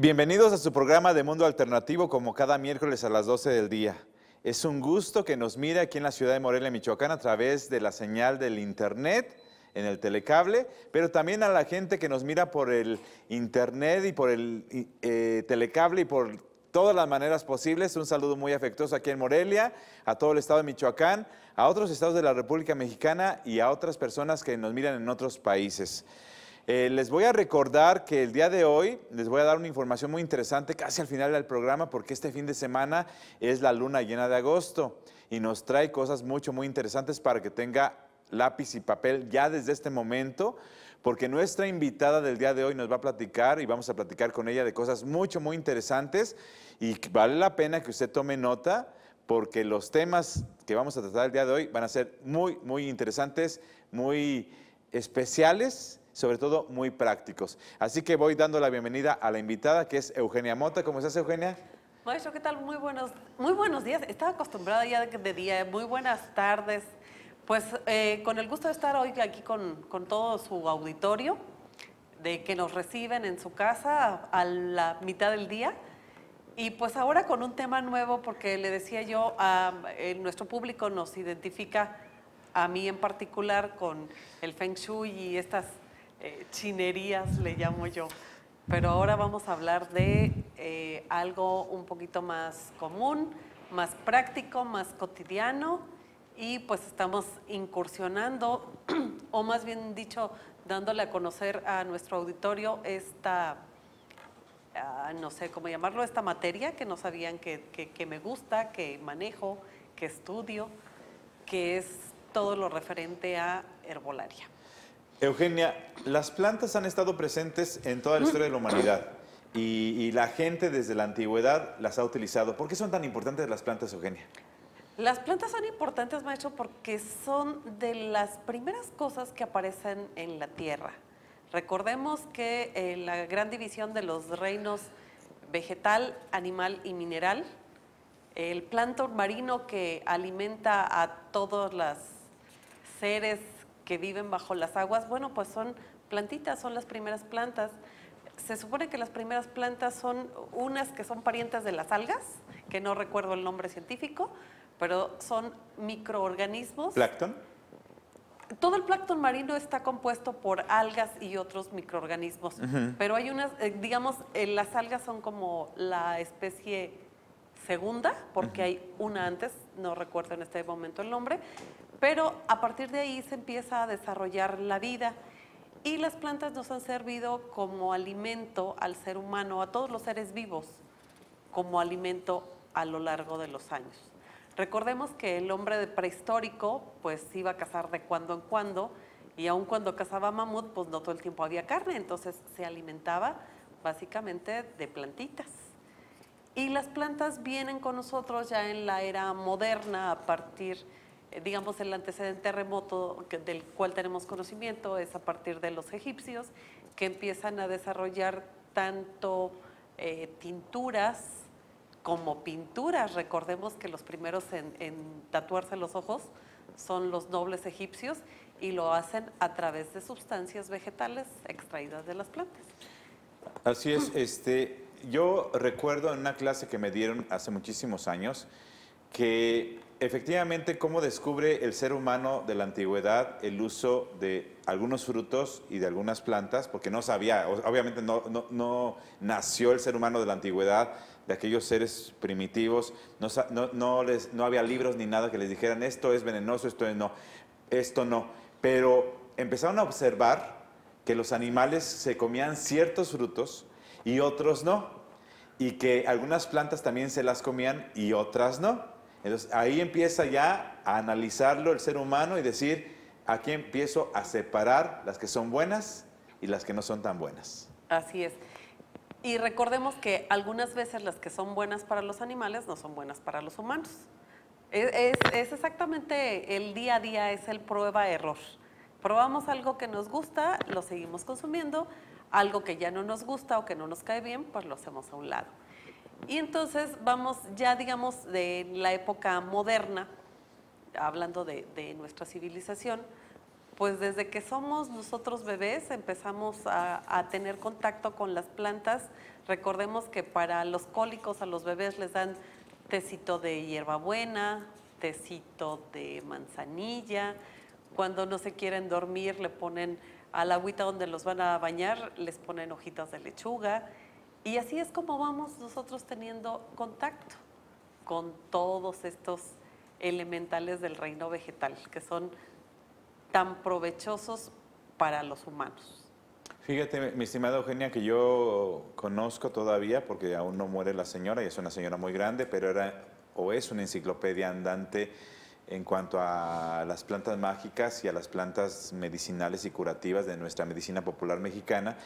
Bienvenidos a su programa de Mundo Alternativo, como cada miércoles a las 12 del día. Es un gusto que nos mire aquí en la ciudad de Morelia, Michoacán, a través de la señal del internet, en el telecable, pero también a la gente que nos mira por el internet y por el telecable y por todas las maneras posibles. Un saludo muy afectuoso aquí en Morelia, a todo el estado de Michoacán, a otros estados de la República Mexicana y a otras personas que nos miran en otros países. Les voy a recordar que el día de hoy les voy a dar una información muy interesante casi al final del programa, porque este fin de semana es la luna llena de agosto y nos trae cosas muy interesantes para que tenga lápiz y papel ya desde este momento, porque nuestra invitada del día de hoy nos va a platicar y vamos a platicar con ella de cosas muy interesantes, y vale la pena que usted tome nota, porque los temas que vamos a tratar el día de hoy van a ser muy interesantes, muy especiales, sobre todo muy prácticos. Así que voy dando la bienvenida a la invitada, que es Eugenia Mota. ¿Cómo estás, Eugenia? Maestro, ¿qué tal? Muy buenos días. Estaba acostumbrada ya de día. Muy buenas tardes. Pues con el gusto de estar hoy aquí con todo su auditorio, de que nos reciben en su casa a la mitad del día. Y pues ahora con un tema nuevo, porque le decía yo, nuestro público nos identifica, a mí en particular, con el Feng Shui y estas chinerías, le llamo yo. Pero ahora vamos a hablar de algo un poquito más común, más práctico, más cotidiano, y pues estamos incursionando, o más bien dicho, dándole a conocer a nuestro auditorio esta, no sé cómo llamarlo, esta materia que no sabían que me gusta, que manejo, que estudio, que es todo lo referente a herbolaria. Eugenia, las plantas han estado presentes en toda la historia de la humanidad y la gente desde la antigüedad las ha utilizado. ¿Por qué son tan importantes las plantas, Eugenia? Las plantas son importantes, maestro, porque son de las primeras cosas que aparecen en la tierra. Recordemos que la gran división de los reinos vegetal, animal y mineral, el plancton marino que alimenta a todos los seres que viven bajo las aguas, bueno, pues son plantitas, son las primeras plantas. Se supone que las primeras plantas son unas que son parientes de las algas, que no recuerdo el nombre científico, pero son microorganismos. ¿Plancton? Todo el plancton marino está compuesto por algas y otros microorganismos, pero hay unas, digamos, las algas son como la especie segunda, porque hay una antes, no recuerdo en este momento el nombre, pero a partir de ahí se empieza a desarrollar la vida, y las plantas nos han servido como alimento al ser humano, a todos los seres vivos, como alimento a lo largo de los años. Recordemos que el hombre prehistórico pues iba a cazar de cuando en cuando, y aun cuando cazaba mamut, pues no todo el tiempo había carne, entonces se alimentaba básicamente de plantitas. Y las plantas vienen con nosotros ya en la era moderna, a partir, digamos, el antecedente remoto del cual tenemos conocimiento es a partir de los egipcios, que empiezan a desarrollar tanto tinturas como pinturas. Recordemos que los primeros en tatuarse los ojos son los nobles egipcios, y lo hacen a través de sustancias vegetales extraídas de las plantas. Así es. Yo recuerdo en una clase que me dieron hace muchísimos años que efectivamente cómo descubre el ser humano de la antigüedad el uso de algunos frutos y de algunas plantas, porque no sabía, obviamente no nació el ser humano de la antigüedad, de aquellos seres primitivos, no había libros ni nada que les dijeran esto es venenoso, esto no, pero empezaron a observar que los animales se comían ciertos frutos y otros no, y que algunas plantas también se las comían y otras no. Entonces ahí empieza ya a analizarlo el ser humano y decir, aquí empiezo a separar las que son buenas y las que no son tan buenas. Así es. Y recordemos que algunas veces las que son buenas para los animales no son buenas para los humanos. Es exactamente el día a día, es el prueba-error. Probamos algo que nos gusta, lo seguimos consumiendo, algo que ya no nos gusta o que no nos cae bien, pues lo hacemos a un lado. Y entonces vamos ya, digamos, de la época moderna, hablando de nuestra civilización, Pues desde que somos nosotros bebés empezamos a tener contacto con las plantas. Recordemos que para los cólicos a los bebés les dan tecito de hierbabuena, tecito de manzanilla. Cuando no se quieren dormir le ponen al agüita donde los van a bañar, les ponen hojitas de lechuga. Y así es como vamos nosotros teniendo contacto con todos estos elementales del reino vegetal, que son tan provechosos para los humanos. Fíjate, mi estimada Eugenia, que yo conozco todavía, porque aún no muere la señora, y es una señora muy grande, pero era o es una enciclopedia andante en cuanto a las plantas mágicas y a las plantas medicinales y curativas de nuestra medicina popular mexicana.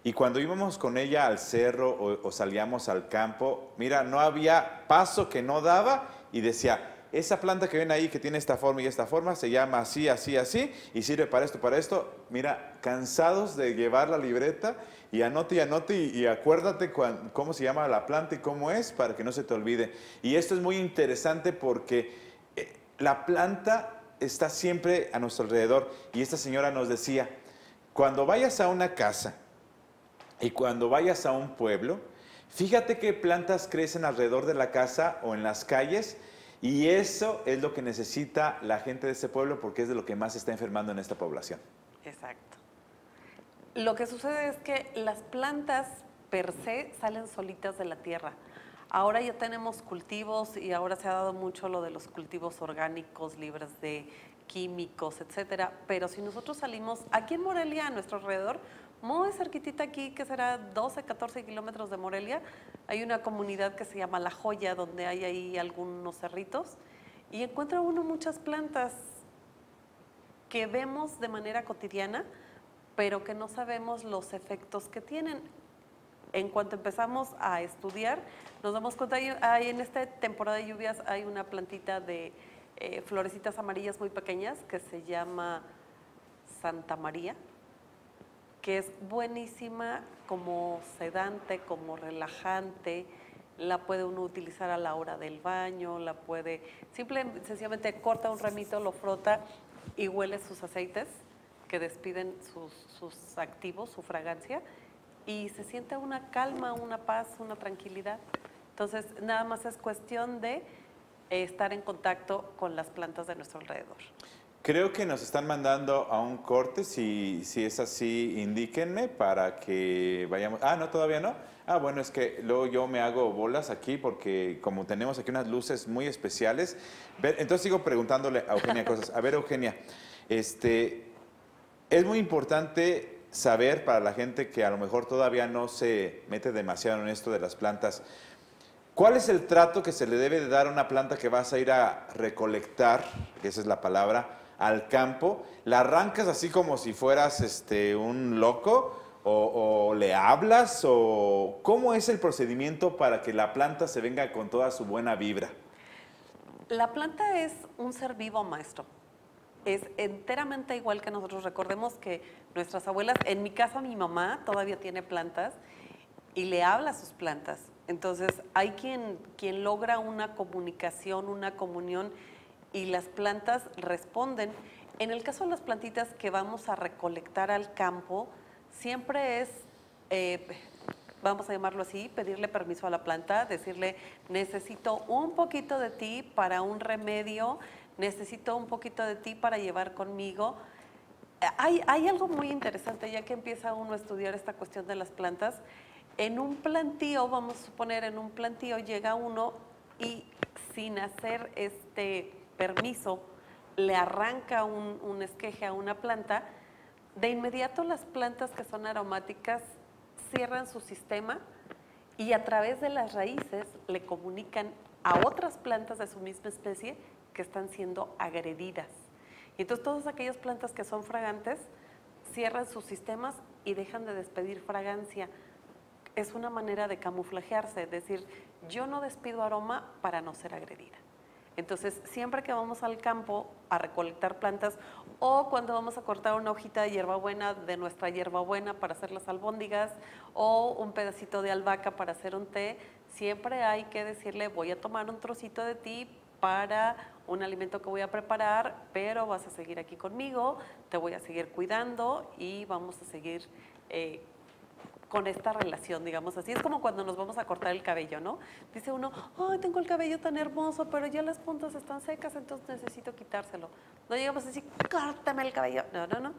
Y cuando íbamos con ella al cerro o salíamos al campo, mira, no había paso que no daba y decía, esa planta que ven ahí que tiene esta forma y esta forma se llama así, así, así y sirve para esto, para esto. Mira, cansados de llevar la libreta y anote y acuérdate cómo se llama la planta y cómo es para que no se te olvide. Y esto es muy interesante porque la planta está siempre a nuestro alrededor y esta señora nos decía, cuando vayas a una casa y cuando vayas a un pueblo, fíjate qué plantas crecen alrededor de la casa o en las calles. Y eso es lo que necesita la gente de ese pueblo porque es de lo que más se está enfermando en esta población. Exacto. Lo que sucede es que las plantas per se salen solitas de la tierra. Ahora ya tenemos cultivos y ahora se ha dado mucho lo de los cultivos orgánicos, libres de químicos, etcétera. Pero si nosotros salimos aquí en Morelia, a nuestro alrededor, muy cerquitita aquí, que será 12, 14 kilómetros de Morelia, hay una comunidad que se llama La Joya, donde hay ahí algunos cerritos, y encuentra uno muchas plantas que vemos de manera cotidiana, pero que no sabemos los efectos que tienen. En cuanto empezamos a estudiar, nos damos cuenta, hay en esta temporada de lluvias hay una plantita de florecitas amarillas muy pequeñas que se llama Santa María, que es buenísima como sedante, como relajante. La puede uno utilizar a la hora del baño, la puede, sencillamente corta un ramito, lo frota y huele sus aceites que despiden sus activos, su fragancia, y se siente una calma, una paz, una tranquilidad. Entonces, nada más es cuestión de estar en contacto con las plantas de nuestro alrededor. Creo que nos están mandando a un corte, si es así, indíquenme para que vayamos. Ah, no, todavía no. Ah, bueno, es que luego yo me hago bolas aquí porque como tenemos aquí unas luces muy especiales. Entonces sigo preguntándole a Eugenia cosas. A ver, Eugenia, es muy importante saber para la gente que a lo mejor todavía no se mete demasiado en esto de las plantas, ¿cuál es el trato que se le debe de dar a una planta que vas a ir a recolectar, que esa es la palabra, al campo? ¿La arrancas así como si fueras un loco? ¿O le hablas? ¿O cómo es el procedimiento para que la planta se venga con toda su buena vibra? La planta es un ser vivo, maestro. Es enteramente igual que nosotros. Recordemos que nuestras abuelas, en mi casa mi mamá todavía tiene plantas y le habla a sus plantas. Entonces hay quien logra una comunicación, una comunión, y las plantas responden. En el caso de las plantitas que vamos a recolectar al campo, siempre es, vamos a llamarlo así, pedirle permiso a la planta, decirle, necesito un poquito de ti para un remedio, necesito un poquito de ti para llevar conmigo. Hay algo muy interesante, ya que empieza uno a estudiar esta cuestión de las plantas. En un plantío, vamos a suponer, en un plantío llega uno y sin hacer permiso, le arranca un esqueje a una planta. De inmediato las plantas que son aromáticas cierran su sistema y a través de las raíces le comunican a otras plantas de su misma especie que están siendo agredidas. Y entonces todas aquellas plantas que son fragantes cierran sus sistemas y dejan de despedir fragancia. Es una manera de camuflajearse, es decir, yo no despido aroma para no ser agredida. Entonces, siempre que vamos al campo a recolectar plantas o cuando vamos a cortar una hojita de hierbabuena de nuestra hierbabuena para hacer las albóndigas o un pedacito de albahaca para hacer un té, siempre hay que decirle, voy a tomar un trocito de ti para un alimento que voy a preparar, pero vas a seguir aquí conmigo, te voy a seguir cuidando y vamos a seguir con esta relación, digamos así. Es como cuando nos vamos a cortar el cabello, ¿no? Dice uno, ay, tengo el cabello tan hermoso, pero ya las puntas están secas, entonces necesito quitárselo. No llegamos a decir, córtame el cabello. No, no, no.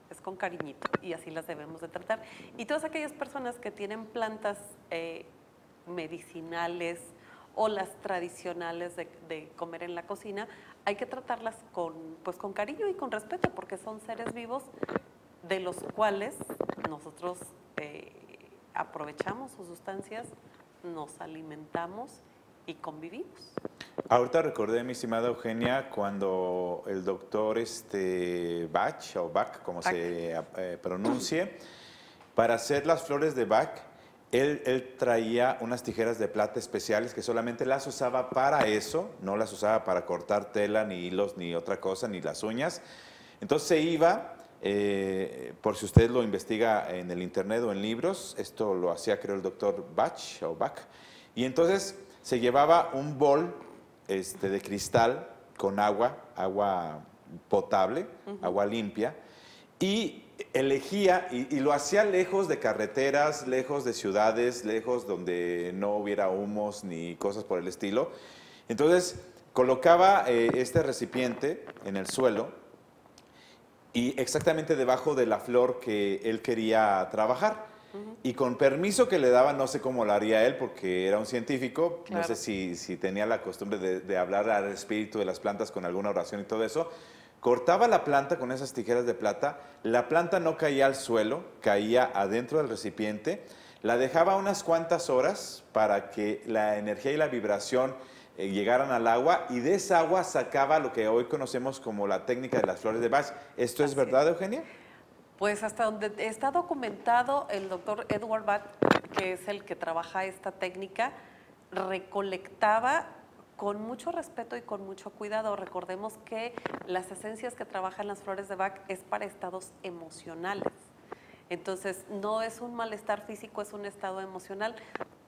Es con cariñito y así las debemos de tratar. Y todas aquellas personas que tienen plantas medicinales o las tradicionales de comer en la cocina, hay que tratarlas pues, con cariño y con respeto, porque son seres vivos de los cuales nosotros aprovechamos sus sustancias, nos alimentamos y convivimos. Ahorita recordé, mi estimada Eugenia, cuando el doctor Bach, o Bach, como se pronuncie, para hacer las flores de Bach, él traía unas tijeras de plata especiales que solamente las usaba para eso, no las usaba para cortar tela, ni hilos, ni otra cosa, ni las uñas. Entonces se iba, por si usted lo investiga en el internet o en libros, esto lo hacía creo el doctor Bach, o Bach, y entonces se llevaba un bol de cristal con agua potable, agua limpia, y elegía, y lo hacía lejos de carreteras, lejos de ciudades, lejos donde no hubiera humos ni cosas por el estilo. Entonces colocaba este recipiente en el suelo y exactamente debajo de la flor que él quería trabajar. Y con permiso que le daba, no sé cómo lo haría él, porque era un científico, claro. No sé si tenía la costumbre de hablar al espíritu de las plantas con alguna oración y todo eso. Cortaba la planta con esas tijeras de plata, la planta no caía al suelo, caía adentro del recipiente, la dejaba unas cuantas horas para que la energía y la vibración llegaran al agua, y de esa agua sacaba lo que hoy conocemos como la técnica de las flores de Bach. ¿Esto es verdad, Eugenia? Pues hasta donde está documentado, el doctor Edward Bach, que es el que trabaja esta técnica, recolectaba con mucho respeto y con mucho cuidado. Recordemos que las esencias que trabajan las flores de Bach es para estados emocionales. Entonces, no es un malestar físico, es un estado emocional.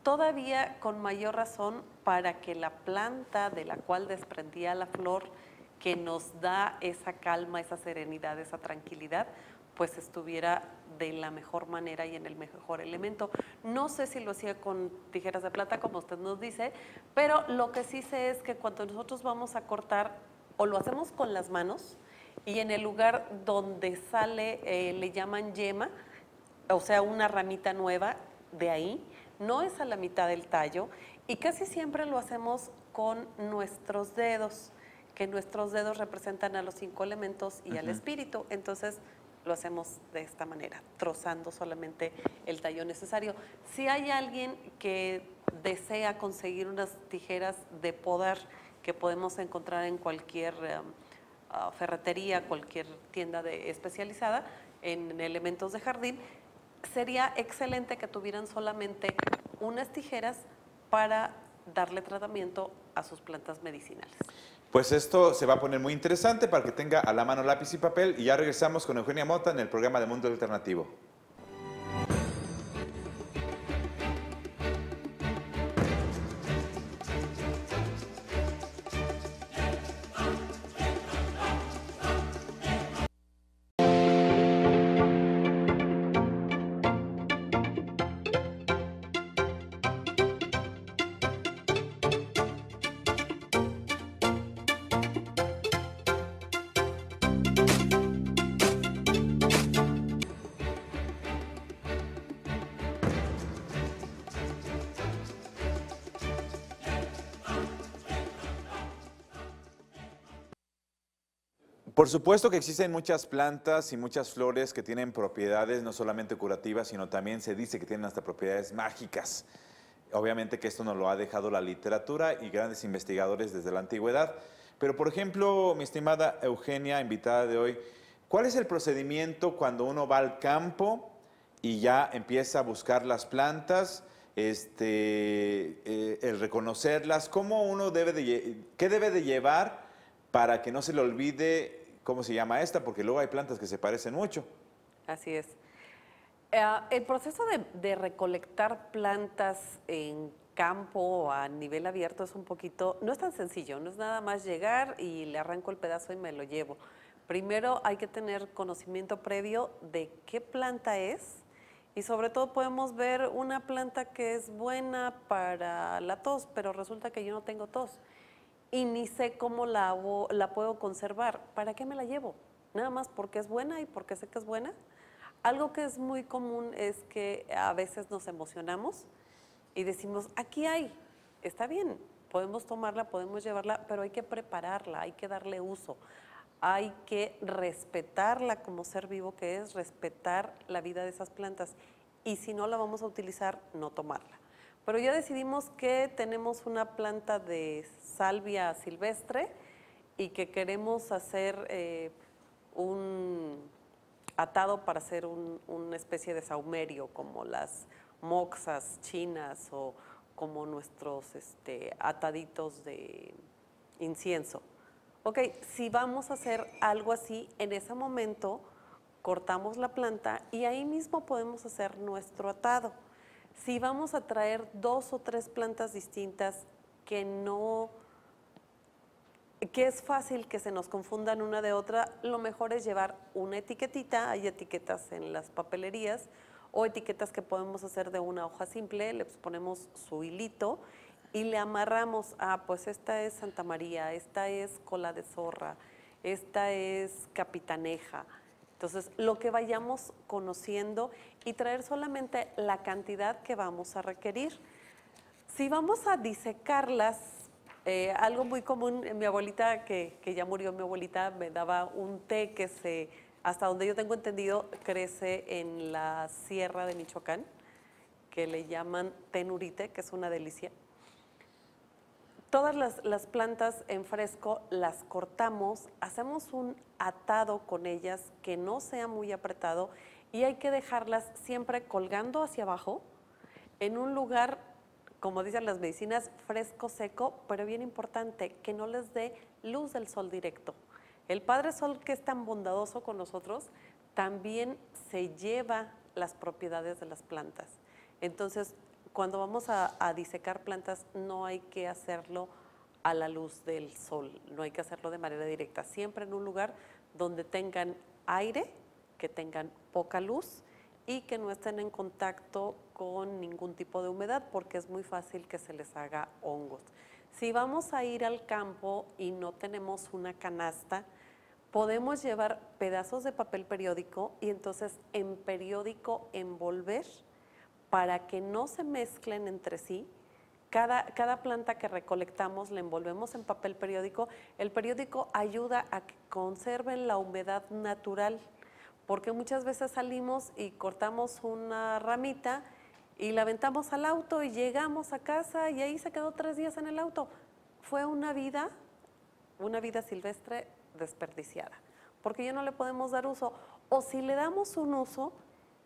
Todavía con mayor razón para que la planta de la cual desprendía la flor, que nos da esa calma, esa serenidad, esa tranquilidad, pues estuviera de la mejor manera y en el mejor elemento. No sé si lo hacía con tijeras de plata, como usted nos dice, pero lo que sí sé es que cuando nosotros vamos a cortar, o lo hacemos con las manos, y en el lugar donde sale, le llaman yema, o sea, una ramita nueva de ahí, no es a la mitad del tallo, y casi siempre lo hacemos con nuestros dedos, que nuestros dedos representan a los 5 elementos y al espíritu. Entonces, lo hacemos de esta manera, trozando solamente el tallo necesario. Si hay alguien que desea conseguir unas tijeras de podar que podemos encontrar en cualquier ferretería, cualquier tienda especializada en elementos de jardín, sería excelente que tuvieran solamente unas tijeras para darle tratamiento a sus plantas medicinales. Pues esto se va a poner muy interesante para que tenga a la mano lápiz y papel, y ya regresamos con Eugenia Mota en el programa de Mundo Alternativo. Por supuesto que existen muchas plantas y muchas flores que tienen propiedades no solamente curativas, sino también se dice que tienen hasta propiedades mágicas. Obviamente que esto nos lo ha dejado la literatura y grandes investigadores desde la antigüedad. Pero, por ejemplo, mi estimada Eugenia, invitada de hoy, ¿cuál es el procedimiento cuando uno va al campo y ya empieza a buscar las plantas, el reconocerlas? ¿Cómo uno qué debe de llevar para que no se le olvide cómo se llama esta? Porque luego hay plantas que se parecen mucho. Así es. El proceso de recolectar plantas en campo o a nivel abierto es un poquito, no es tan sencillo, no es nada más llegar y le arranco el pedazo y me lo llevo. Primero hay que tener conocimiento previo de qué planta es y sobre todo podemos ver una planta que es buena para la tos, pero resulta que yo no tengo tos y ni sé cómo la puedo conservar. ¿Para qué me la llevo? Nada más porque es buena y porque sé que es buena. Algo que es muy común es que a veces nos emocionamos y decimos, aquí hay, está bien, podemos tomarla, podemos llevarla, pero hay que prepararla, hay que darle uso, hay que respetarla como ser vivo que es, respetar la vida de esas plantas y si no la vamos a utilizar, no tomarla. Pero ya decidimos que tenemos una planta de salvia silvestre y que queremos hacer un atado para hacer una especie de saumerio, como las moxas chinas o como nuestros ataditos de incienso. Ok, si vamos a hacer algo así, en ese momento cortamos la planta y ahí mismo podemos hacer nuestro atado. Si vamos a traer 2 o 3 plantas distintas que es fácil que se nos confundan una de otra, lo mejor es llevar una etiquetita, hay etiquetas en las papelerías o etiquetas que podemos hacer de una hoja simple, le ponemos su hilito y le amarramos, pues esta es Santa María, esta es cola de zorra, esta es capitaneja. Entonces, lo que vayamos conociendo y traer solamente la cantidad que vamos a requerir. Si vamos a disecarlas, algo muy común, mi abuelita, que ya murió mi abuelita, me daba un té que hasta donde yo tengo entendido, crece en la sierra de Michoacán, que le llaman té nurite, que es una delicia. Todas las plantas en fresco las cortamos, hacemos un atado con ellas que no sea muy apretado y hay que dejarlas siempre colgando hacia abajo en un lugar, como dicen las medicinas, fresco, seco, pero bien importante, que no les dé luz del sol directo. El Padre Sol, que es tan bondadoso con nosotros, también se lleva las propiedades de las plantas. Entonces, cuando vamos a disecar plantas, no hay que hacerlo a la luz del sol, no hay que hacerlo de manera directa, siempre en un lugar donde tengan aire, que tengan poca luz y que no estén en contacto con ningún tipo de humedad porque es muy fácil que se les haga hongos. Si vamos a ir al campo y no tenemos una canasta, podemos llevar pedazos de papel periódico y entonces en periódico envolver para que no se mezclen entre sí. Cada planta que recolectamos la envolvemos en papel periódico. El periódico ayuda a que conserven la humedad natural, porque muchas veces salimos y cortamos una ramita y la aventamos al auto y llegamos a casa y ahí se quedó 3 días en el auto. Fue una vida silvestre desperdiciada, porque ya no le podemos dar uso. O si le damos un uso,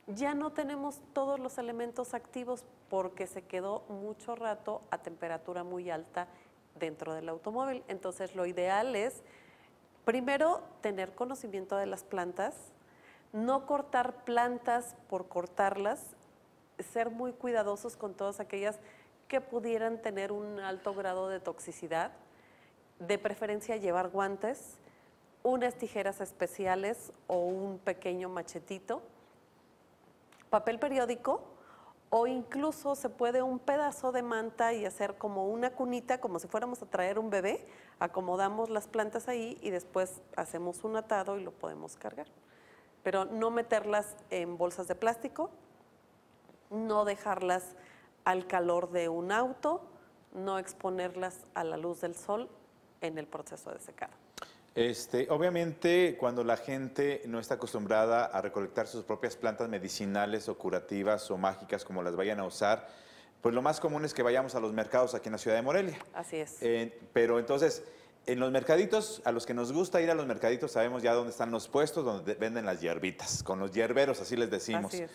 ya no tenemos todos los elementos activos porque se quedó mucho rato a temperatura muy alta dentro del automóvil. Entonces, lo ideal es, primero, tener conocimiento de las plantas, no cortar plantas por cortarlas, ser muy cuidadosos con todas aquellas que pudieran tener un alto grado de toxicidad, de preferencia llevar guantes, unas tijeras especiales o un pequeño machetito, papel periódico o incluso se puede un pedazo de manta y hacer como una cunita, como si fuéramos a traer un bebé, acomodamos las plantas ahí y después hacemos un atado y lo podemos cargar. Pero no meterlas en bolsas de plástico, no dejarlas al calor de un auto, no exponerlas a la luz del sol en el proceso de secado. Obviamente, cuando la gente no está acostumbrada a recolectar sus propias plantas medicinales o curativas o mágicas, como las vayan a usar, pues lo más común es que vayamos a los mercados aquí en la ciudad de Morelia. Así es. Pero entonces, en los mercaditos, a los que nos gusta ir a los mercaditos, sabemos ya dónde están los puestos donde venden las hierbitas, con los hierberos, así les decimos. Así es.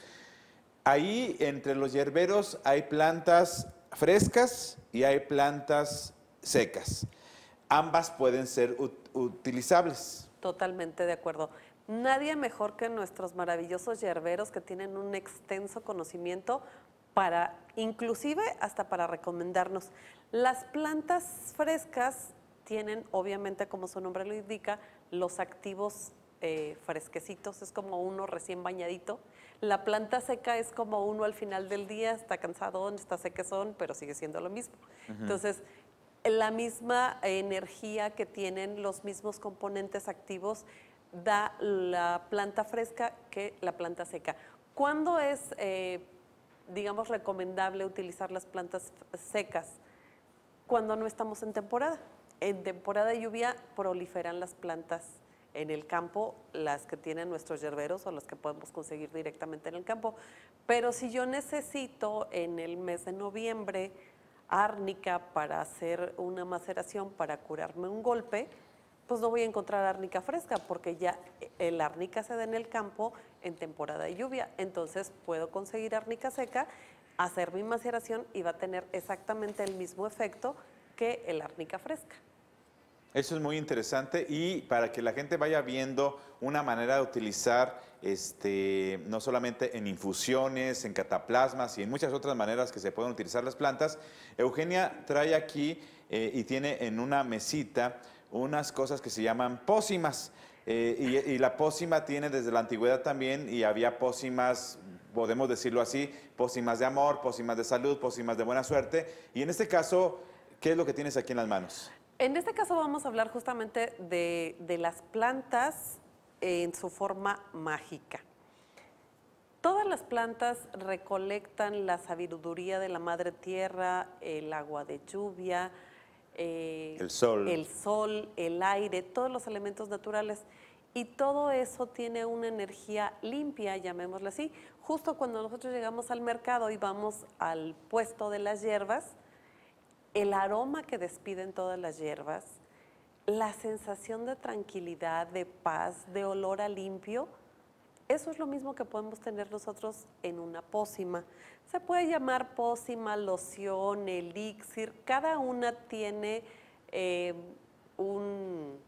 Ahí, entre los hierberos, hay plantas frescas y hay plantas secas. Ambas pueden ser utilizables. Totalmente de acuerdo. Nadie mejor que nuestros maravillosos hierberos que tienen un extenso conocimiento inclusive hasta para recomendarnos. Las plantas frescas tienen, obviamente, como su nombre lo indica, los activos fresquecitos, es como uno recién bañadito. La planta seca es como uno al final del día, está cansadón, está sequezón, pero sigue siendo lo mismo. Entonces, la misma energía que tienen los mismos componentes activos da la planta fresca que la planta seca. ¿Cuándo es, digamos, recomendable utilizar las plantas secas? Cuando no estamos en temporada. En temporada de lluvia proliferan las plantas en el campo, las que tienen nuestros yerberos o las que podemos conseguir directamente en el campo. Pero si yo necesito en el mes de noviembre árnica para hacer una maceración, para curarme un golpe, pues no voy a encontrar árnica fresca porque ya el árnica se da en el campo en temporada de lluvia. Entonces puedo conseguir árnica seca, hacer mi maceración y va a tener exactamente el mismo efecto que el árnica fresca. Eso es muy interesante y para que la gente vaya viendo una manera de utilizar, no solamente en infusiones, en cataplasmas y en muchas otras maneras que se pueden utilizar las plantas, Eugenia trae aquí y tiene en una mesita unas cosas que se llaman pócimas. Y la pócima tiene desde la antigüedad también y había pócimas, podemos decirlo así, pócimas de amor, pócimas de salud, pócimas de buena suerte. Y en este caso, ¿qué es lo que tienes aquí en las manos? En este caso vamos a hablar justamente de las plantas en su forma mágica. Todas las plantas recolectan la sabiduría de la madre tierra, el agua de lluvia, el sol, el aire, todos los elementos naturales. Y todo eso tiene una energía limpia, llamémosla así. Justo cuando nosotros llegamos al mercado y vamos al puesto de las hierbas, el aroma que despiden todas las hierbas, la sensación de tranquilidad, de paz, de olor a limpio, eso es lo mismo que podemos tener nosotros en una pócima. Se puede llamar pócima, loción, elixir, cada una tiene un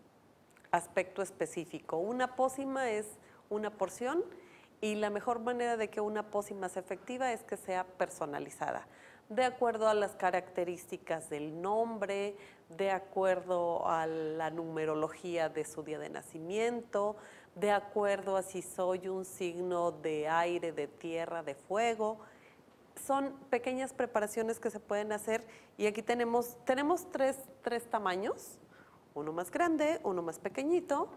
aspecto específico. Una pócima es una porción y la mejor manera de que una pócima sea efectiva es que sea personalizada, de acuerdo a las características del nombre, de acuerdo a la numerología de su día de nacimiento, de acuerdo a si soy un signo de aire, de tierra, de fuego. Son pequeñas preparaciones que se pueden hacer y aquí tenemos tres tamaños, uno más grande, uno más pequeñito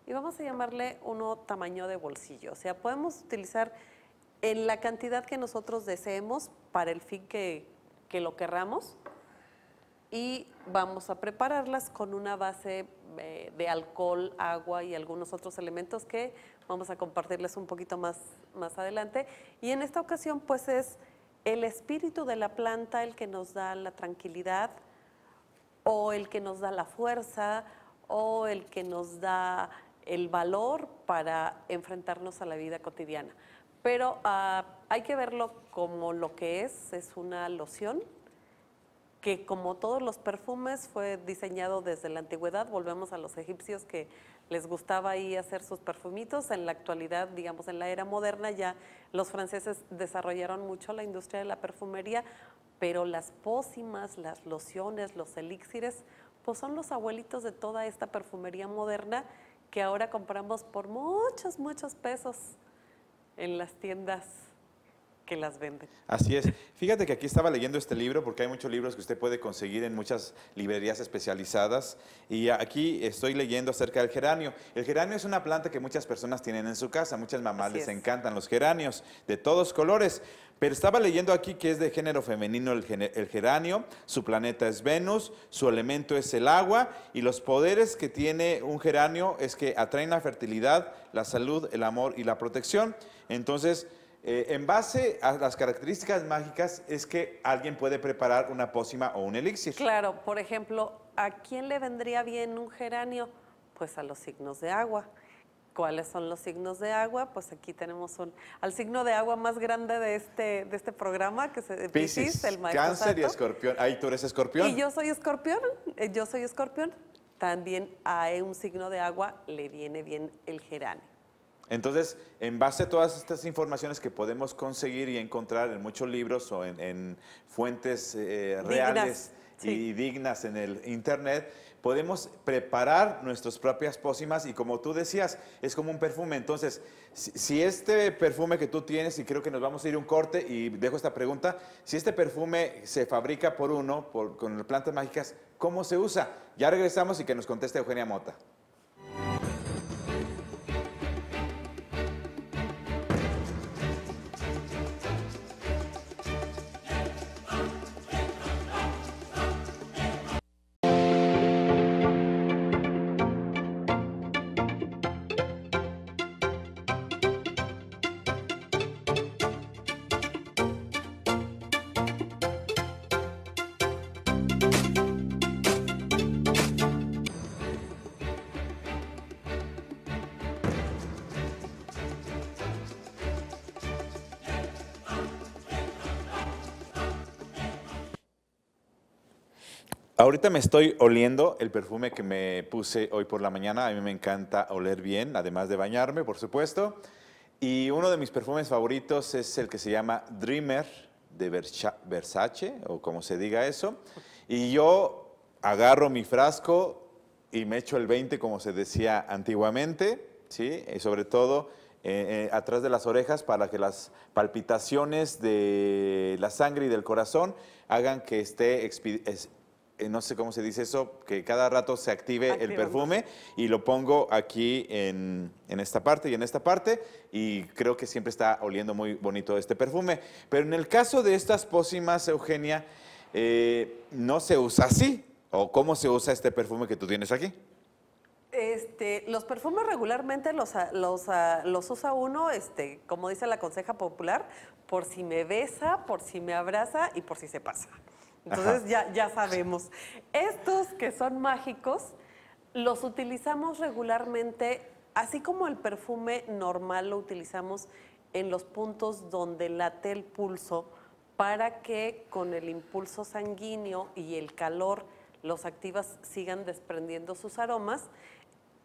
y vamos a llamarle uno tamaño de bolsillo. O sea, podemos utilizar en la cantidad que nosotros deseemos para el fin que lo querramos y vamos a prepararlas con una base de alcohol, agua y algunos otros elementos que vamos a compartirles un poquito más adelante. Y en esta ocasión pues es el espíritu de la planta el que nos da la tranquilidad o el que nos da la fuerza o el que nos da el valor para enfrentarnos a la vida cotidiana. Pero hay que verlo como lo que es una loción que como todos los perfumes fue diseñado desde la antigüedad. Volvemos a los egipcios que les gustaba ahí hacer sus perfumitos. En la actualidad, digamos en la era moderna, ya los franceses desarrollaron mucho la industria de la perfumería, pero las pócimas, las lociones, los elixires, pues son los abuelitos de toda esta perfumería moderna que ahora compramos por muchos pesos en las tiendas que las venden. Así es. Fíjate que aquí estaba leyendo este libro porque hay muchos libros que usted puede conseguir en muchas librerías especializadas y aquí estoy leyendo acerca del geranio. El geranio es una planta que muchas personas tienen en su casa, muchas mamás les encantan los geranios de todos colores, pero estaba leyendo aquí que es de género femenino el geranio, su planeta es Venus, su elemento es el agua y los poderes que tiene un geranio es que atraen la fertilidad, la salud, el amor y la protección. Entonces, en base a las características mágicas es que alguien puede preparar una pócima o un elixir. Claro, por ejemplo, ¿a quién le vendría bien un geranio? Pues a los signos de agua. ¿Cuáles son los signos de agua? Pues aquí tenemos al signo de agua más grande de este programa, que es Piscis, el maestro Cáncer Santo. Y Escorpión. Ahí tú eres Escorpión. Y yo soy Escorpión. También a un signo de agua le viene bien el geranio. Entonces, en base a todas estas informaciones que podemos conseguir y encontrar en muchos libros o en fuentes reales sí. y dignas en el internet, podemos preparar nuestras propias pócimas y como tú decías, es como un perfume. Entonces, si este perfume que tú tienes, y creo que nos vamos a ir a un corte y dejo esta pregunta, si este perfume se fabrica con plantas mágicas, ¿cómo se usa? Ya regresamos y que nos conteste Eugenia Mota. Ahorita me estoy oliendo el perfume que me puse hoy por la mañana. A mí me encanta oler bien, además de bañarme, por supuesto. Y uno de mis perfumes favoritos es el que se llama Dreamer de Versace, o como se diga eso. Y yo agarro mi frasco y me echo el 20, como se decía antiguamente, ¿sí? Y sobre todo atrás de las orejas para que las palpitaciones de la sangre y del corazón hagan que esté no sé cómo se dice eso, que cada rato se active el perfume y lo pongo aquí en esta parte y en esta parte y creo que siempre está oliendo muy bonito este perfume. Pero en el caso de estas pócimas, Eugenia, no se usa así. ¿O cómo se usa este perfume que tú tienes aquí? Los perfumes regularmente los usa uno, como dice la conseja popular, por si me besa, por si me abraza y por si se pasa. Entonces ya sabemos. Estos que son mágicos, los utilizamos regularmente, así como el perfume normal lo utilizamos en los puntos donde late el pulso, para que con el impulso sanguíneo y el calor los activas sigan desprendiendo sus aromas.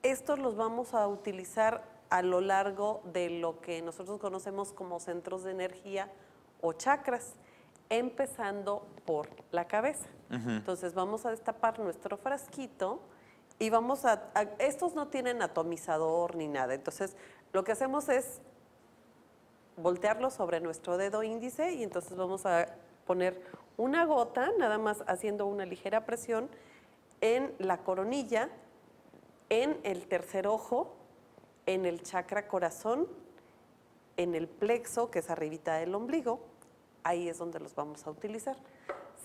Estos los vamos a utilizar a lo largo de lo que nosotros conocemos como centros de energía o chakras, empezando por la cabeza. Entonces vamos a destapar nuestro frasquito y vamos estos no tienen atomizador ni nada, entonces lo que hacemos es voltearlo sobre nuestro dedo índice y entonces vamos a poner una gota, nada más haciendo una ligera presión en la coronilla, en el tercer ojo, en el chakra corazón, en el plexo, que es arribita del ombligo. Ahí es donde los vamos a utilizar.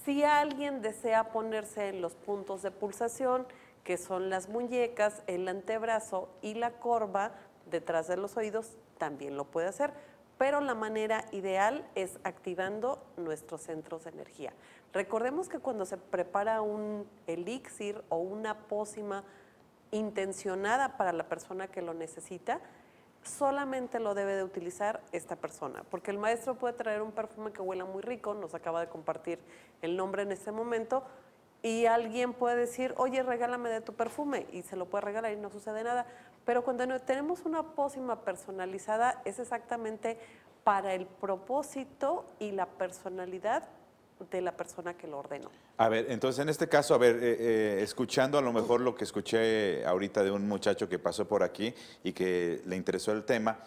Si alguien desea ponerse en los puntos de pulsación, que son las muñecas, el antebrazo y la corva detrás de los oídos, también lo puede hacer, pero la manera ideal es activando nuestros centros de energía. Recordemos que cuando se prepara un elixir o una pócima intencionada para la persona que lo necesita, solamente lo debe de utilizar esta persona, porque el maestro puede traer un perfume que huela muy rico, nos acaba de compartir el nombre en este momento, y alguien puede decir, oye, regálame de tu perfume, y se lo puede regalar y no sucede nada. Pero cuando tenemos una pócima personalizada, es exactamente para el propósito y la personalidad de la persona que lo ordenó. A ver, entonces en este caso, escuchando a lo mejor lo que escuché ahorita de un muchacho que pasó por aquí y que le interesó el tema,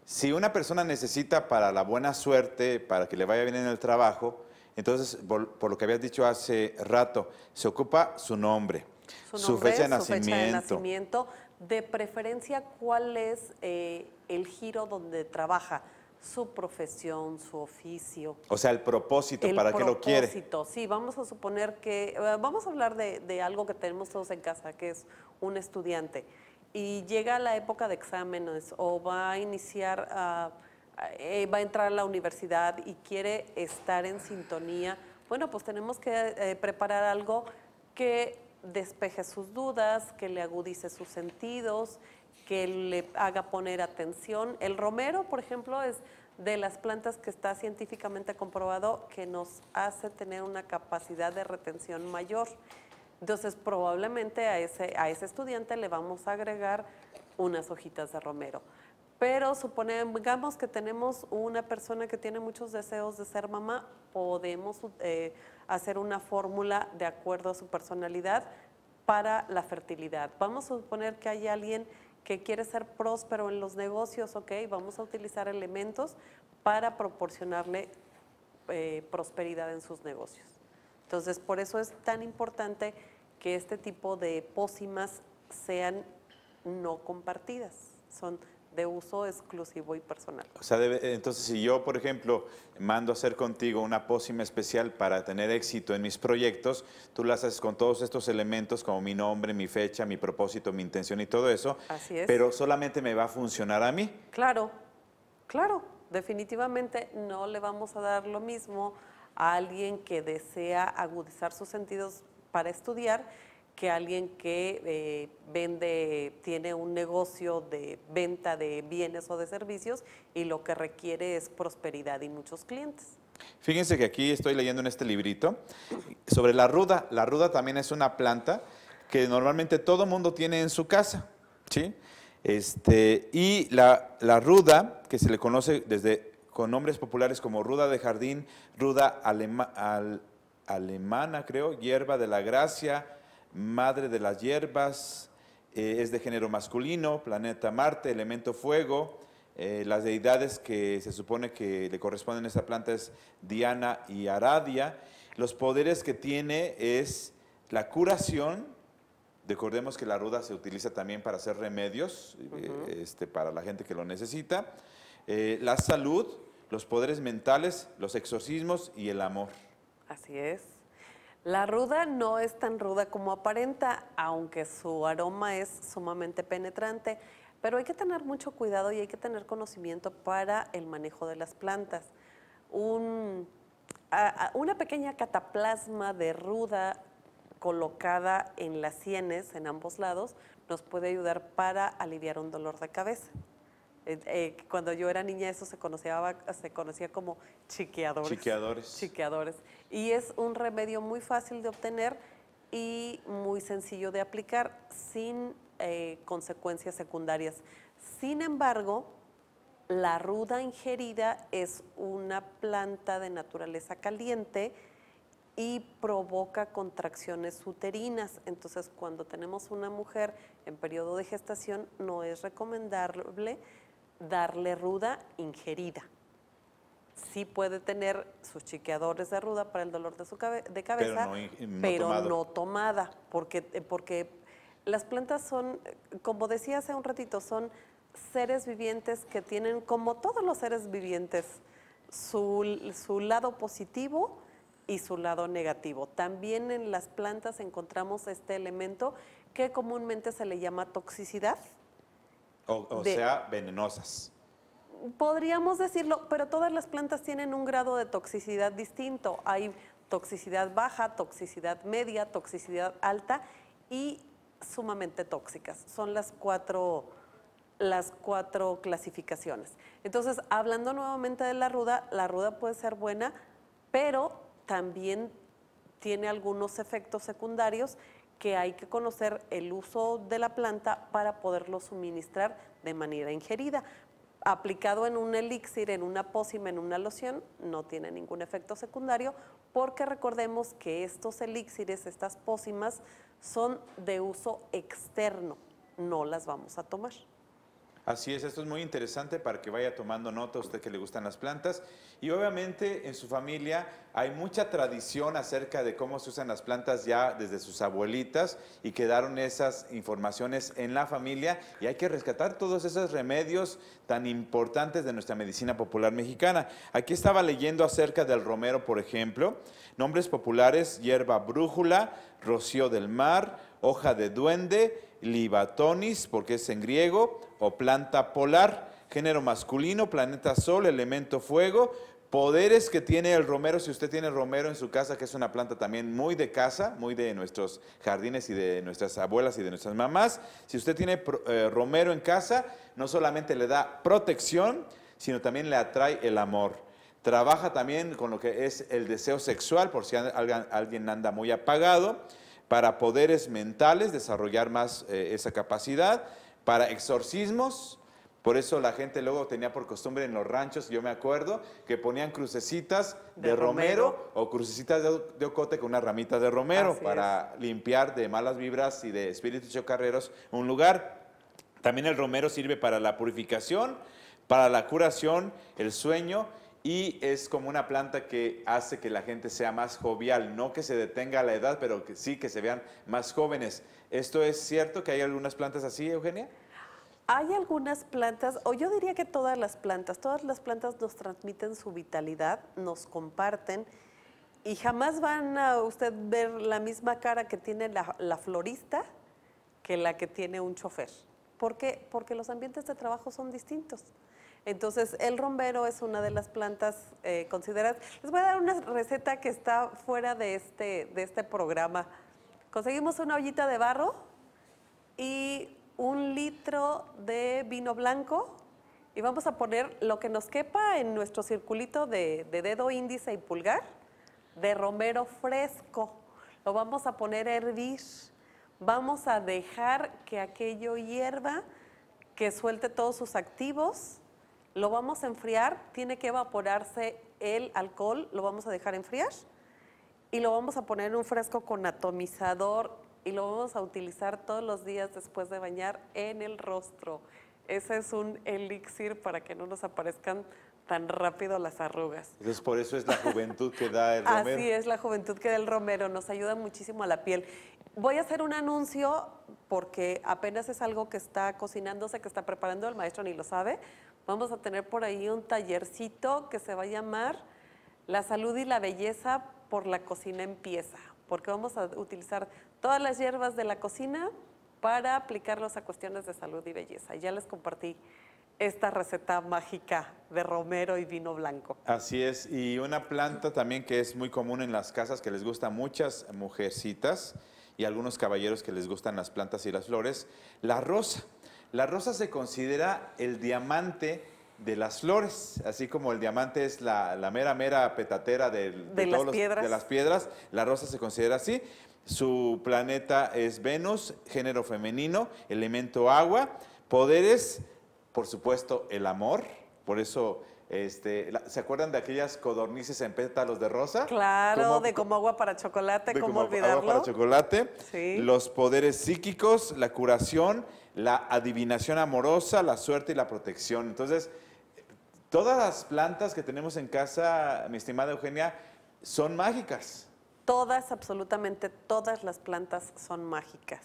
si una persona necesita para la buena suerte, para que le vaya bien en el trabajo, entonces, por lo que habías dicho hace rato, se ocupa su nombre, su fecha de nacimiento, de preferencia cuál es el giro donde trabaja, su profesión, su oficio. O sea, el propósito, ¿para qué lo quiere? Sí, vamos a suponer que, vamos a hablar de algo que tenemos todos en casa, que es un estudiante, y llega la época de exámenes o va a iniciar, va a entrar a la universidad y quiere estar en sintonía. Bueno, pues tenemos que preparar algo que despeje sus dudas, que le agudice sus sentidos, que le haga poner atención. El romero, por ejemplo, es de las plantas que está científicamente comprobado que nos hace tener una capacidad de retención mayor. Entonces, probablemente a ese estudiante le vamos a agregar unas hojitas de romero. Pero supongamos que tenemos una persona que tiene muchos deseos de ser mamá, podemos hacer una fórmula de acuerdo a su personalidad para la fertilidad. Vamos a suponer que hay alguien que quiere ser próspero en los negocios, ok, vamos a utilizar elementos para proporcionarle prosperidad en sus negocios. Entonces, por eso es tan importante que este tipo de pócimas sean no compartidas, son de uso exclusivo y personal. O sea, entonces si yo, por ejemplo, mando a hacer contigo una pócima especial para tener éxito en mis proyectos, tú la haces con todos estos elementos como mi nombre, mi fecha, mi propósito, mi intención y todo eso. Así es. Pero solamente me va a funcionar a mí. Claro, claro, definitivamente no le vamos a dar lo mismo a alguien que desea agudizar sus sentidos para estudiar que alguien que tiene un negocio de venta de bienes o de servicios y lo que requiere es prosperidad y muchos clientes. Fíjense que aquí estoy leyendo en este librito sobre la ruda. La ruda también es una planta que normalmente todo mundo tiene en su casa, ¿sí? Y la ruda, que se le conoce con nombres populares como ruda de jardín, ruda alemana, creo, hierba de la gracia, madre de las hierbas, es de género masculino, planeta Marte, elemento fuego. Las deidades que se supone que le corresponden a esta planta es Diana y Aradia. Los poderes que tiene es la curación. Recordemos que la ruda se utiliza también para hacer remedios, para la gente que lo necesita. La salud, los poderes mentales, los exorcismos y el amor. Así es. La ruda no es tan ruda como aparenta, aunque su aroma es sumamente penetrante, pero hay que tener mucho cuidado y hay que tener conocimiento para el manejo de las plantas. Una pequeña cataplasma de ruda colocada en las sienes, en ambos lados, nos puede ayudar para aliviar un dolor de cabeza. Cuando yo era niña eso se conocía como chiqueadores. Chiqueadores. Y es un remedio muy fácil de obtener y muy sencillo de aplicar sin consecuencias secundarias. Sin embargo, la ruda ingerida es una planta de naturaleza caliente y provoca contracciones uterinas. Entonces, cuando tenemos una mujer en periodo de gestación, no es recomendable darle ruda ingerida. Sí puede tener sus chiqueadores de ruda para el dolor de cabeza, pero no tomada, porque las plantas son, como decía hace un ratito, son seres vivientes que tienen, como todos los seres vivientes, su lado positivo y su lado negativo. También en las plantas encontramos este elemento que comúnmente se le llama toxicidad. O sea, venenosas. Podríamos decirlo, pero todas las plantas tienen un grado de toxicidad distinto. Hay toxicidad baja, toxicidad media, toxicidad alta y sumamente tóxicas. Son las cuatro clasificaciones. Entonces, hablando nuevamente de la ruda puede ser buena, pero también tiene algunos efectos secundarios que hay que conocer el uso de la planta para poderlo suministrar de manera ingerida. Aplicado en un elixir, en una pócima, en una loción, no tiene ningún efecto secundario, porque recordemos que estos elixires, estas pócimas, son de uso externo, no las vamos a tomar. Así es, esto es muy interesante para que vaya tomando nota a usted que le gustan las plantas. Y obviamente en su familia hay mucha tradición acerca de cómo se usan las plantas ya desde sus abuelitas y quedaron esas informaciones en la familia y hay que rescatar todos esos remedios tan importantes de nuestra medicina popular mexicana. Aquí estaba leyendo acerca del romero, por ejemplo, nombres populares: hierba brújula, rocío del mar, hoja de duende, libatonis, porque es en griego, o planta polar, género masculino, planeta sol, elemento fuego. Poderes que tiene el romero, si usted tiene romero en su casa, que es una planta también muy de casa, muy de nuestros jardines y de nuestras abuelas y de nuestras mamás. Si usted tiene romero en casa, no solamente le da protección, sino también le atrae el amor. Trabaja también con lo que es el deseo sexual, por si alguien anda muy apagado. Para poderes mentales, desarrollar más esa capacidad, para exorcismos, Por eso la gente luego tenía por costumbre en los ranchos, yo me acuerdo, que ponían crucecitas de romero o crucecitas de ocote con unas ramitas de romero Así para limpiar de malas vibras y de espíritus chocarreros un lugar. También el romero sirve para la purificación, para la curación, el sueño, y es como una planta que hace que la gente sea más jovial, no que se detenga a la edad, pero que sí que se vean más jóvenes. ¿Esto es cierto que hay algunas plantas así, Eugenia? Hay algunas plantas, o yo diría que todas las plantas nos transmiten su vitalidad, nos comparten, y jamás van a usted ver la misma cara que tiene la florista que la que tiene un chofer. ¿Por qué? Porque los ambientes de trabajo son distintos. Entonces, el romero es una de las plantas consideradas. Les voy a dar una receta que está fuera de este programa. Conseguimos una ollita de barro y 1 litro de vino blanco y vamos a poner lo que nos quepa en nuestro circulito de dedo índice y pulgar de romero fresco. Lo vamos a poner a hervir. Vamos a dejar que aquello hierva, que suelte todos sus activos. Lo vamos a enfriar, tiene que evaporarse el alcohol, lo vamos a dejar enfriar y lo vamos a poner en un frasco con atomizador y lo vamos a utilizar todos los días después de bañar en el rostro. Ese es un elixir para que no nos aparezcan tan rápido las arrugas. Entonces, por eso es la juventud que da el romero. Así es, la juventud que da el romero, nos ayuda muchísimo a la piel. Voy a hacer un anuncio porque apenas es algo que está cocinándose, que está preparando, el maestro ni lo sabe. Vamos a tener por ahí un tallercito que se va a llamar La salud y la belleza por la cocina empieza, porque vamos a utilizar todas las hierbas de la cocina para aplicarlos a cuestiones de salud y belleza. Ya les compartí esta receta mágica de romero y vino blanco. Así es, y una planta también que es muy común en las casas, que les gusta a muchas mujercitas y a algunos caballeros que les gustan las plantas y las flores, la rosa. La rosa se considera el diamante de las flores, así como el diamante es la mera petatera de las piedras, la rosa se considera así. Su planeta es Venus, género femenino, elemento agua, poderes, por supuesto, el amor, por eso, ¿se acuerdan de aquellas codornices en pétalos de rosa? Claro, de como agua para chocolate, ¿cómo olvidarlo? Agua para chocolate, sí. Los poderes psíquicos, la curación, la adivinación amorosa, la suerte y la protección. Entonces, todas las plantas que tenemos en casa, mi estimada Eugenia, son mágicas. Todas, absolutamente todas las plantas son mágicas.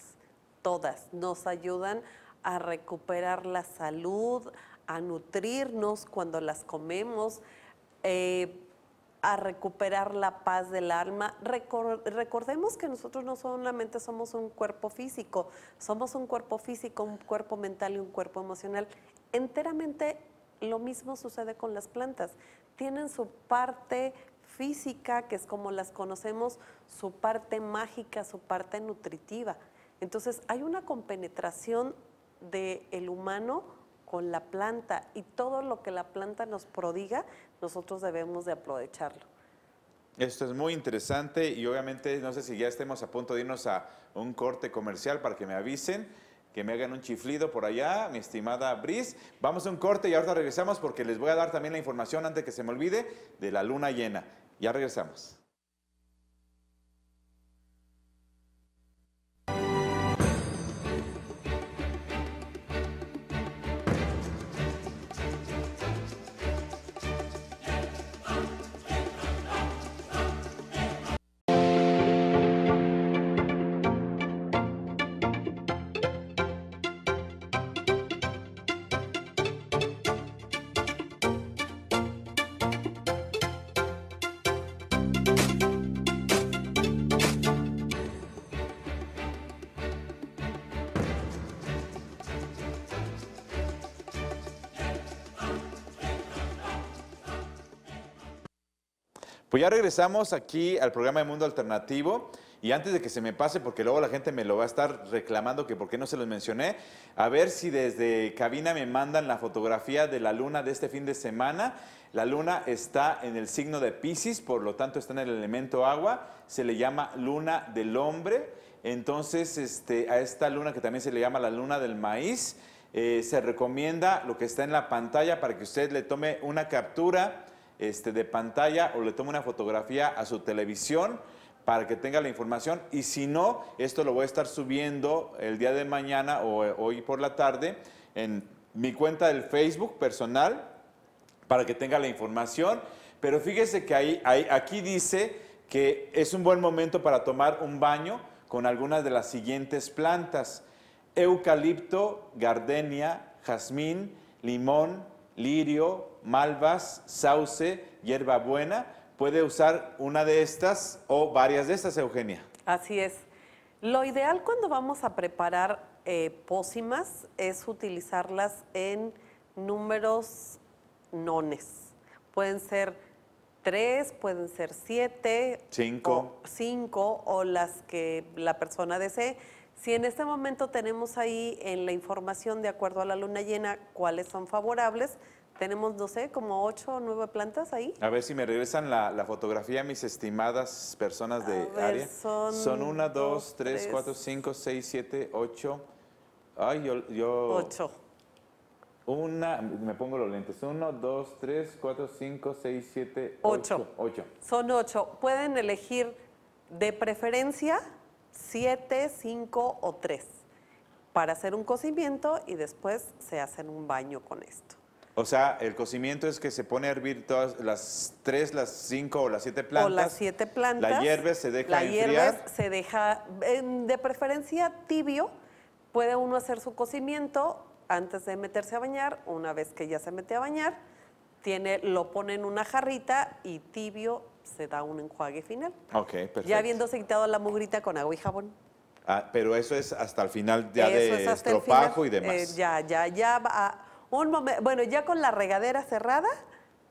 Todas nos ayudan a recuperar la salud, a nutrirnos cuando las comemos, a recuperar la paz del alma. Recordemos que nosotros no solamente somos un cuerpo físico, un cuerpo mental y un cuerpo emocional. Enteramente lo mismo sucede con las plantas. Tienen su parte física, que es como las conocemos, su parte mágica, su parte nutritiva. Entonces, hay una compenetración del humano con la planta y todo lo que la planta nos prodiga, nosotros debemos de aprovecharlo. Esto es muy interesante y obviamente no sé si ya estemos a punto de irnos a un corte comercial para que me avisen, que me hagan un chiflido por allá, mi estimada Bris. Vamos a un corte y ahora regresamos porque les voy a dar también la información antes que se me olvide de la luna llena. Ya regresamos. Pues ya regresamos aquí al programa de Mundo Alternativo y antes de que se me pase, porque luego la gente me lo va a estar reclamando que por qué no se los mencioné, a ver si desde cabina me mandan la fotografía de la luna de este fin de semana. La luna está en el signo de Piscis, por lo tanto está en el elemento agua, se le llama luna del hombre. Entonces a esta luna que también se le llama la luna del maíz, Se recomienda lo que está en la pantalla para que usted le tome una captura de pantalla o le tome una fotografía a su televisión para que tenga la información. Y si no, esto lo voy a estar subiendo el día de mañana o hoy por la tarde en mi cuenta del Facebook personal para que tenga la información. Pero fíjese que aquí dice que es un buen momento para tomar un baño con algunas de las siguientes plantas: eucalipto, gardenia, jazmín, limón, lirio, malvas, sauce, hierbabuena. Puede usar una de estas o varias de estas, Eugenia. Así es. Lo ideal cuando vamos a preparar pócimas es utilizarlas en números nones. Pueden ser 3, pueden ser 7, 5 o las que la persona desee. Si en este momento tenemos ahí en la información, de acuerdo a la luna llena, cuáles son favorables, tenemos, no sé, como 8 o 9 plantas ahí. A ver si me regresan la fotografía, mis estimadas personas de área. Son 1, 2, 3, 4, 5, 6, 7, 8. Ay, yo 8. Me pongo los lentes. 1, 2, 3, 4, 5, 6, 7, 8. 8. Son 8. Pueden elegir de preferencia 7, 5 o 3 para hacer un cocimiento y después se hacen un baño con esto. O sea, el cocimiento es que se pone a hervir todas las 3, las 5 o las 7 plantas. O las 7 plantas. La hierve, se deja enfriar. La hierve, se deja, de preferencia tibio. Puede uno hacer su cocimiento antes de meterse a bañar. Una vez que ya se mete a bañar, lo pone en una jarrita y tibio se da un enjuague final. Ok, perfecto. Ya habiéndose quitado la mugrita con agua y jabón. Ah, pero eso es hasta el final ya de estropajo y demás. Ya va bueno, ya con la regadera cerrada,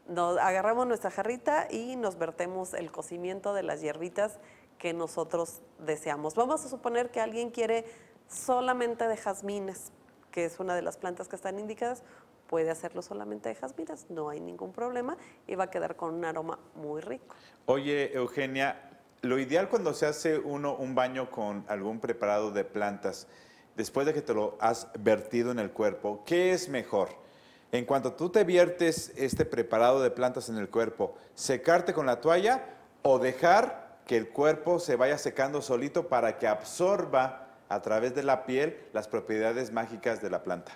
nos agarramos nuestra jarrita y nos vertemos el cocimiento de las hierbitas que nosotros deseamos. Vamos a suponer que alguien quiere solamente de jazmines, que es una de las plantas que están indicadas. Puede hacerlo solamente de jazmines, no hay ningún problema y va a quedar con un aroma muy rico. Oye, Eugenia, lo ideal cuando se hace un baño con algún preparado de plantas, después de que te lo has vertido en el cuerpo, ¿qué es mejor? En cuanto tú te viertes este preparado de plantas en el cuerpo, ¿secarte con la toalla o dejar que el cuerpo se vaya secando solito para que absorba a través de la piel las propiedades mágicas de la planta?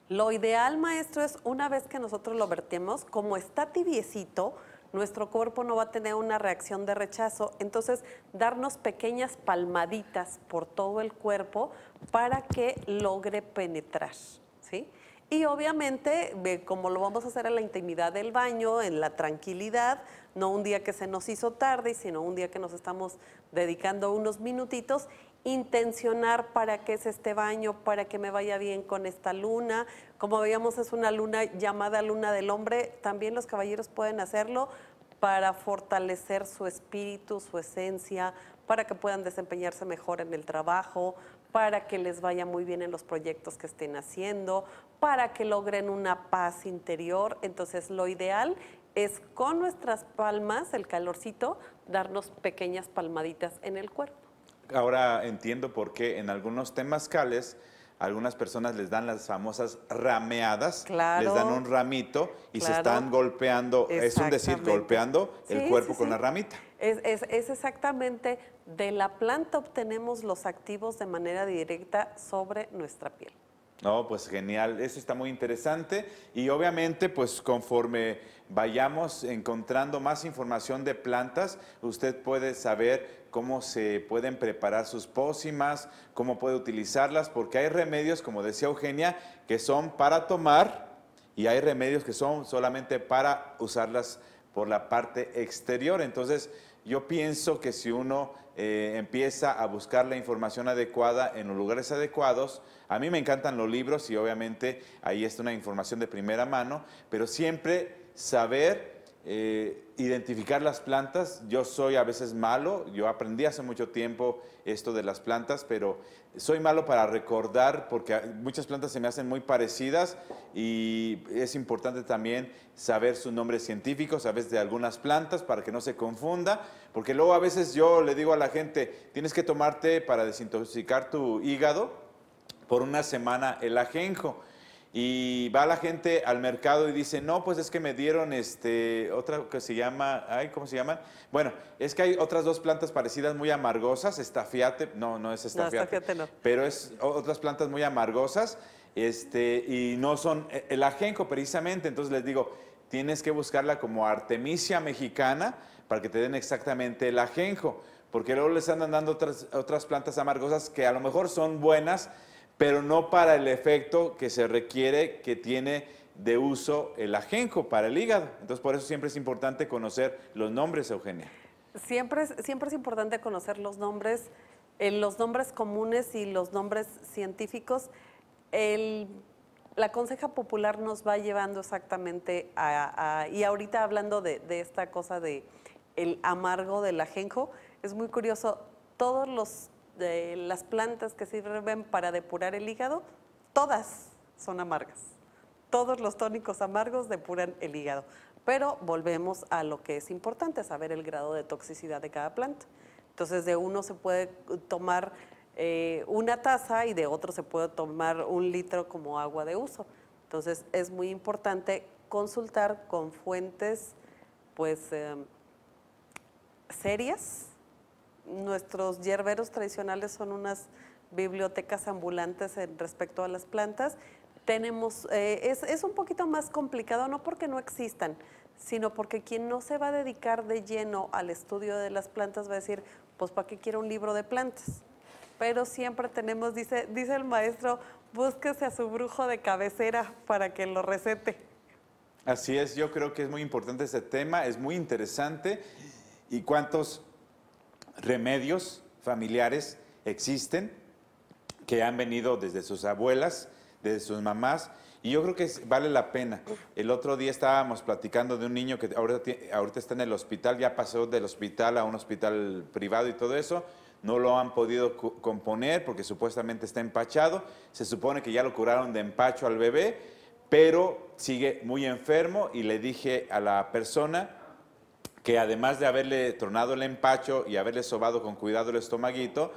Lo ideal, maestro, es una vez que nosotros lo vertemos, como está tibiecito, nuestro cuerpo no va a tener una reacción de rechazo, entonces darnos pequeñas palmaditas por todo el cuerpo para que logre penetrar, ¿sí? Y obviamente, como lo vamos a hacer en la intimidad del baño, en la tranquilidad, no un día que se nos hizo tarde, sino un día que nos estamos dedicando unos minutitos, intencionar para qué es este baño, para que me vaya bien con esta luna. Como veíamos, es una luna llamada luna del hombre. También los caballeros pueden hacerlo para fortalecer su espíritu, su esencia, para que puedan desempeñarse mejor en el trabajo, para que les vaya muy bien en los proyectos que estén haciendo, para que logren una paz interior. Entonces, lo ideal es con nuestras palmas, el calorcito, darnos pequeñas palmaditas en el cuerpo. Ahora entiendo por qué en algunos temazcales algunas personas les dan las famosas rameadas, claro, les dan un ramito y se están golpeando, es un decir, golpeando el cuerpo con la ramita. Es exactamente, de la planta obtenemos los activos de manera directa sobre nuestra piel. No, pues genial, eso está muy interesante y obviamente pues conforme vayamos encontrando más información de plantas, usted puede saber cómo se pueden preparar sus pócimas, cómo puede utilizarlas, porque hay remedios, como decía Eugenia, que son para tomar y hay remedios que son solamente para usarlas por la parte exterior. Entonces, yo pienso que si uno empieza a buscar la información adecuada en los lugares adecuados, a mí me encantan los libros y obviamente ahí está una información de primera mano, pero siempre saber identificar las plantas. Yo soy a veces malo, yo aprendí hace mucho tiempo esto de las plantas, pero soy malo para recordar porque muchas plantas se me hacen muy parecidas y es importante también saber su nombre científico, saber de algunas plantas para que no se confunda, porque luego a veces yo le digo a la gente, tienes que tomarte para desintoxicar tu hígado por una semana el ajenjo. Y va la gente al mercado y dice, no, pues es que me dieron otra que se llama, ay, ¿cómo se llaman? Bueno, es que hay otras dos plantas parecidas muy amargosas, estafiate, no es estafiate, No, estafiate no. pero es otras plantas muy amargosas, y no son el ajenjo precisamente. Entonces les digo, tienes que buscarla como Artemisia mexicana para que te den exactamente el ajenjo, porque luego les andan dando otras plantas amargosas que a lo mejor son buenas, pero no para el efecto que se requiere que tiene de uso el ajenjo para el hígado. Entonces, por eso siempre es importante conocer los nombres, Eugenia. Siempre es importante conocer los nombres comunes y los nombres científicos. La conseja popular nos va llevando exactamente y ahorita hablando de esta cosa de el amargo del ajenjo, es muy curioso, de las plantas que sirven para depurar el hígado, todas son amargas. Todos los tónicos amargos depuran el hígado. Pero volvemos a lo que es importante, saber el grado de toxicidad de cada planta. Entonces, de uno se puede tomar una taza y de otro se puede tomar 1 litro como agua de uso. Entonces, es muy importante consultar con fuentes, pues, serias. Nuestros hierberos tradicionales son unas bibliotecas ambulantes respecto a las plantas. Es un poquito más complicado, no porque no existan, sino porque quien no se va a dedicar de lleno al estudio de las plantas va a decir, pues ¿para qué quiero un libro de plantas? Pero siempre tenemos, dice el maestro, búsquese a su brujo de cabecera para que lo recete. Así es, yo creo que es muy importante este tema, es muy interesante. ¿Y cuántos remedios familiares existen que han venido desde sus abuelas, desde sus mamás? Y yo creo que vale la pena. El otro día estábamos platicando de un niño que ahorita está en el hospital, ya pasó del hospital a un hospital privado y todo eso. No lo han podido componer porque supuestamente está empachado. Se supone que ya lo curaron de empacho al bebé, pero sigue muy enfermo, y le dije a la persona que además de haberle tronado el empacho y haberle sobado con cuidado el estomaguito,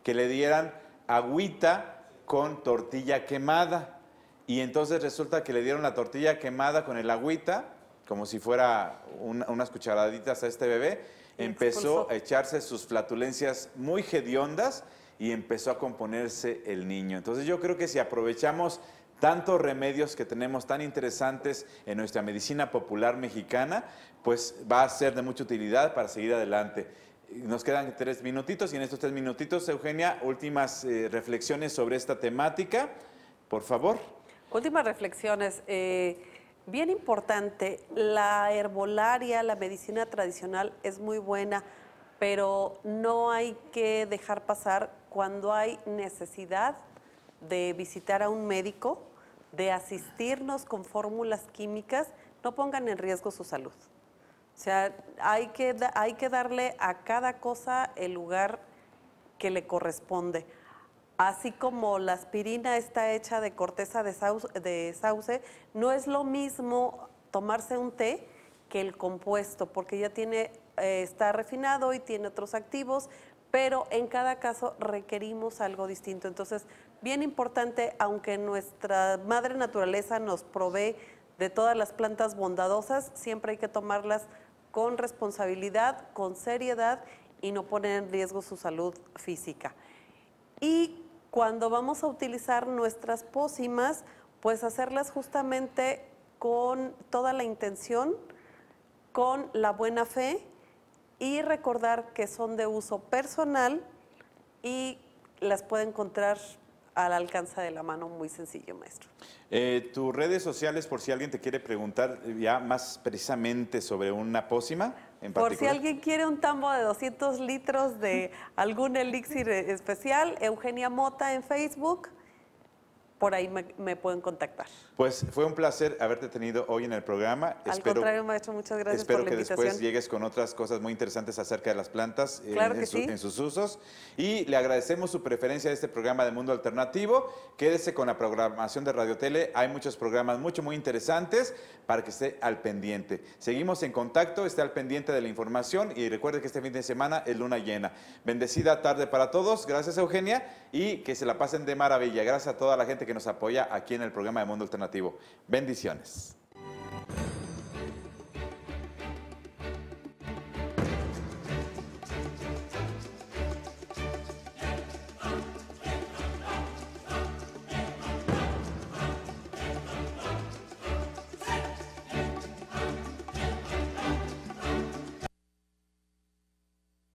que le dieran agüita con tortilla quemada. Y entonces resulta que le dieron la tortilla quemada con el agüita, como si fuera unas cucharaditas a este bebé. Empezó a echarse sus flatulencias muy hediondas y empezó a componerse el niño. Entonces yo creo que si aprovechamos tantos remedios que tenemos tan interesantes en nuestra medicina popular mexicana, pues va a ser de mucha utilidad para seguir adelante. Nos quedan 3 minutitos y en estos 3 minutitos, Eugenia, últimas reflexiones sobre esta temática, por favor. Últimas reflexiones. Bien importante, la herbolaria, la medicina tradicional es muy buena, pero no hay que dejar pasar cuando hay necesidad de visitar a un médico, de asistirnos con fórmulas químicas, no pongan en riesgo su salud. O sea, hay que darle a cada cosa el lugar que le corresponde. Así como la aspirina está hecha de corteza de sauce, no es lo mismo tomarse un té que el compuesto, porque ya está refinado y tiene otros activos, pero en cada caso requerimos algo distinto. Entonces, bien importante, aunque nuestra madre naturaleza nos provee de todas las plantas bondadosas, siempre hay que tomarlas con responsabilidad, con seriedad y no poner en riesgo su salud física. Y cuando vamos a utilizar nuestras pócimas, pues hacerlas justamente con toda la intención, con la buena fe, y recordar que son de uso personal y las puede encontrar al alcance de la mano, muy sencillo, maestro. Tus redes sociales, por si alguien te quiere preguntar ya más precisamente sobre una pócima en particular. Por si alguien quiere un tambo de 200 litros de algún elixir especial, Eugenia Mota en Facebook, por ahí me pueden contactar. Pues fue un placer haberte tenido hoy en el programa. Al contrario, maestro, muchas gracias por la invitación. Espero que después llegues con otras cosas muy interesantes acerca de las plantas claro que sí. en sus usos. Y le agradecemos su preferencia de este programa de Mundo Alternativo. Quédese con la programación de Radio Tele. Hay muchos programas muy interesantes para que esté al pendiente. Seguimos en contacto, esté al pendiente de la información y recuerde que este fin de semana es luna llena. Bendecida tarde para todos. Gracias, Eugenia, y que se la pasen de maravilla. Gracias a toda la gente que que nos apoya aquí en el programa de Mundo Alternativo. Bendiciones.